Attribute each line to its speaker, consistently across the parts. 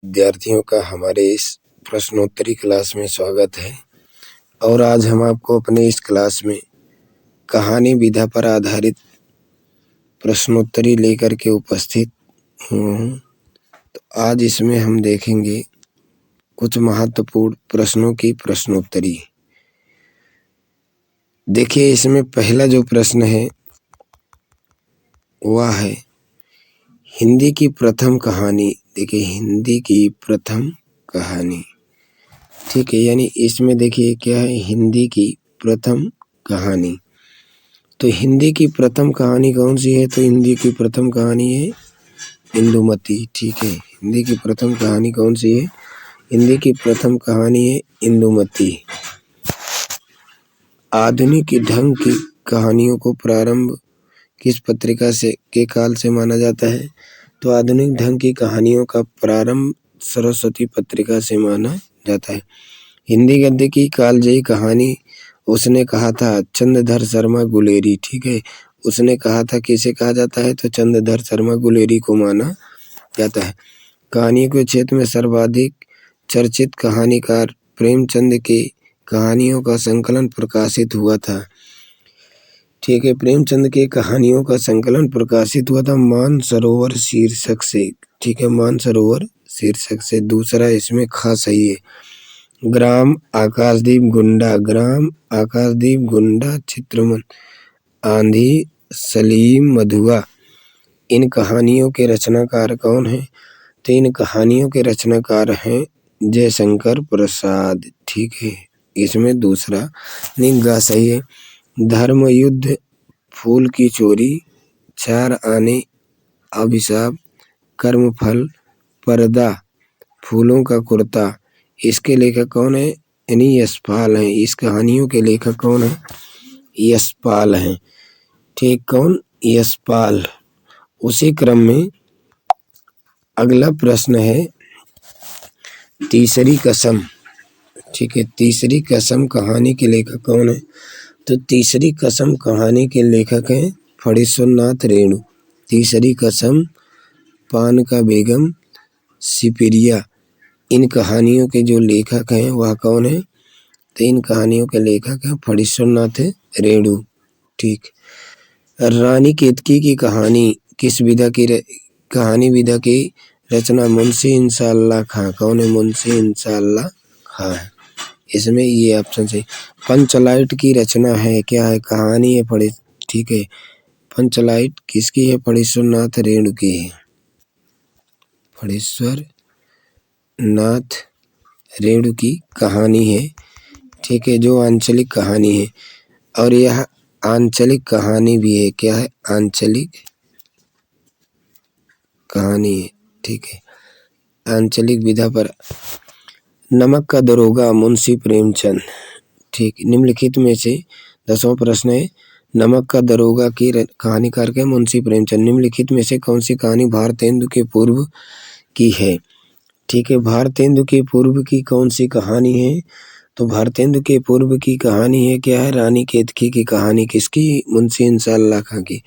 Speaker 1: विद्यार्थियों का हमारे इस प्रश्नोत्तरी क्लास में स्वागत है। और आज हम आपको अपने इस क्लास में कहानी विधा पर आधारित प्रश्नोत्तरी लेकर के उपस्थित हूँ। तो आज इसमें हम देखेंगे कुछ महत्वपूर्ण प्रश्नों की प्रश्नोत्तरी। देखिए, इसमें पहला जो प्रश्न है वह है हिंदी की प्रथम कहानी। देखिए, हिंदी की प्रथम कहानी, ठीक है, यानी इसमें देखिए क्या है, हिंदी की प्रथम कहानी। तो हिंदी की प्रथम कहानी कौन सी है? तो हिंदी की प्रथम कहानी है इंदुमती। ठीक है, हिंदी की प्रथम कहानी कौन सी है? हिंदी की प्रथम कहानी है इंदुमती। आधुनिक ढंग की कहानियों को प्रारंभ किस पत्रिका से के काल से माना जाता है? तो आधुनिक ढंग की कहानियों का प्रारंभ सरस्वती पत्रिका से माना जाता है। हिंदी गद्य की कालजयी कहानी उसने कहा था चंद्रधर शर्मा गुलेरी। ठीक है, उसने कहा था, किसे कहा जाता है? तो चंद्रधर शर्मा गुलेरी को माना जाता है। कहानी के क्षेत्र में सर्वाधिक चर्चित कहानीकार प्रेमचंद के कहानियों का संकलन प्रकाशित हुआ था। ठीक है, प्रेमचंद के कहानियों का संकलन प्रकाशित हुआ था मानसरोवर शीर्षक से। ठीक है, मानसरोवर शीर्षक से। दूसरा इसमें खास सही है, ग्राम आकाशदीप गुंडा, ग्राम आकाशदीप गुंडा, चित्रमन, आंधी, सलीम मधुआ, इन कहानियों के रचनाकार कौन हैं? तो इन कहानियों के रचनाकार हैं जयशंकर प्रसाद। ठीक है, इसमें दूसरा निग्गा सही है। धर्म युद्ध, फूल की चोरी, चार आने, अभिशाप, कर्मफल, पर्दा, फूलों का कुर्ता, इसके लेखक कौन है? यानी यशपाल हैं। इस कहानियों के लेखक कौन है? यशपाल हैं। ठीक, कौन? यशपाल। उसी क्रम में अगला प्रश्न है तीसरी कसम। ठीक है, तीसरी कसम कहानी के लेखक कौन है? तो तीसरी कसम कहानी के लेखक हैं फणीश्वरनाथ रेणु। तीसरी कसम, पान का बेगम, सिपिरिया, इन कहानियों के जो लेखक हैं वह कौन है? तो इन कहानियों के लेखक हैं फणीश्वरनाथ रेणु। ठीक, रानी केतकी की कहानी किस विधा की कहानी विधा की रचना मुंशी इंशाअल्लाह खां। कौन है? मुंशी इंशाअल्लाह खां है। इसमें ये ऑप्शन सही। पंचलाइट की रचना है, क्या है? कहानी है पढ़े। ठीक है, पंचलाइट किसकी है? फणीश्वरनाथ रेणु की है। फणीश्वर नाथ रेणु की कहानी है। ठीक है, जो आंचलिक कहानी है, और यह आंचलिक कहानी भी है। क्या है? आंचलिक कहानी है। ठीक है, आंचलिक विधा पर। नमक का दरोगा, मुंशी प्रेमचंद। ठीक, निम्नलिखित में से 10वां प्रश्न है, नमक का दरोगा की कहानीकार के मुंशी प्रेमचंद। निम्नलिखित में से कौन सी कहानी भारतेंदु के पूर्व की है? ठीक है, भारतेंदु के पूर्व की कौन सी कहानी है? तो भारतेंदु के पूर्व की कहानी है, क्या है? रानी केतकी की कहानी। किसकी? मुंशी इंशाअल्लाह खां की।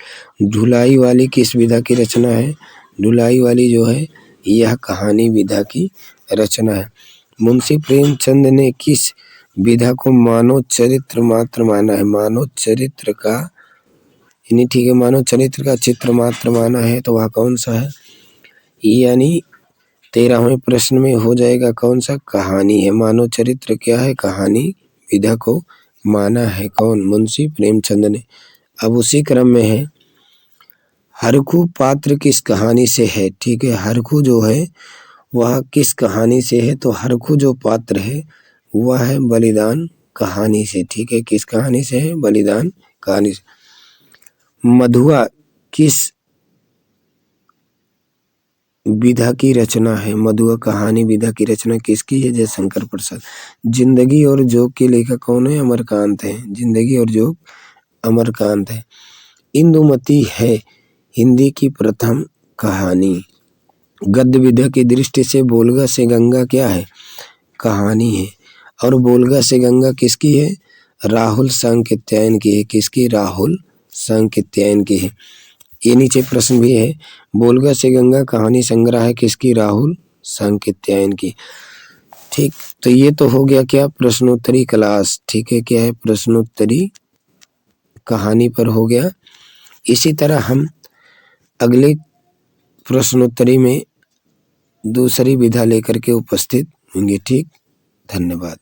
Speaker 1: ढुलाई वाली किस विधा की रचना है? ढुलाई वाली जो है यह कहानी विधा की रचना है। मुंशी प्रेमचंद ने किस विधा को मानव चरित्र मात्र माना है? मानव चरित्र का, यानी ठीक है, मानव चरित्र का चित्र मात्र माना है, तो वह कौन सा है? यानी 13वें प्रश्न में हो जाएगा कौन सा? कहानी है। मानव चरित्र क्या है? कहानी विधा को माना है कौन? मुंशी प्रेमचंद ने। अब उसी क्रम में है, हरखू पात्र किस कहानी से है? ठीक है, हरखू जो है वह किस कहानी से है? तो हरखू जो पात्र है वह है बलिदान कहानी से। ठीक है, किस कहानी से है? बलिदान कहानी से। मधुआ किस विधा की रचना है? मधुआ कहानी विधा की रचना किसकी है? जयशंकर प्रसाद। जिंदगी और जोग के लेखक कौन है? अमरकांत है। जिंदगी और जोग अमरकांत है। इंदुमती है हिंदी की प्रथम कहानी। गद्य विधा की दृष्टि से बोलगा से गंगा क्या है? कहानी है। और बोलगा से गंगा किसकी है? राहुल सांकृत्यायन की है। किसकी? राहुल सांकृत्यायन की है। ये नीचे प्रश्न भी है, बोलगा से गंगा कहानी संग्रह है किसकी? राहुल सांकेत्यायन की। ठीक, तो ये तो हो गया क्या, प्रश्नोत्तरी क्लास। ठीक है, क्या है, प्रश्नोत्तरी कहानी पर हो गया। इसी तरह हम अगले प्रश्नोत्तरी में दूसरी विधा लेकर के उपस्थित होंगे। ठीक, धन्यवाद।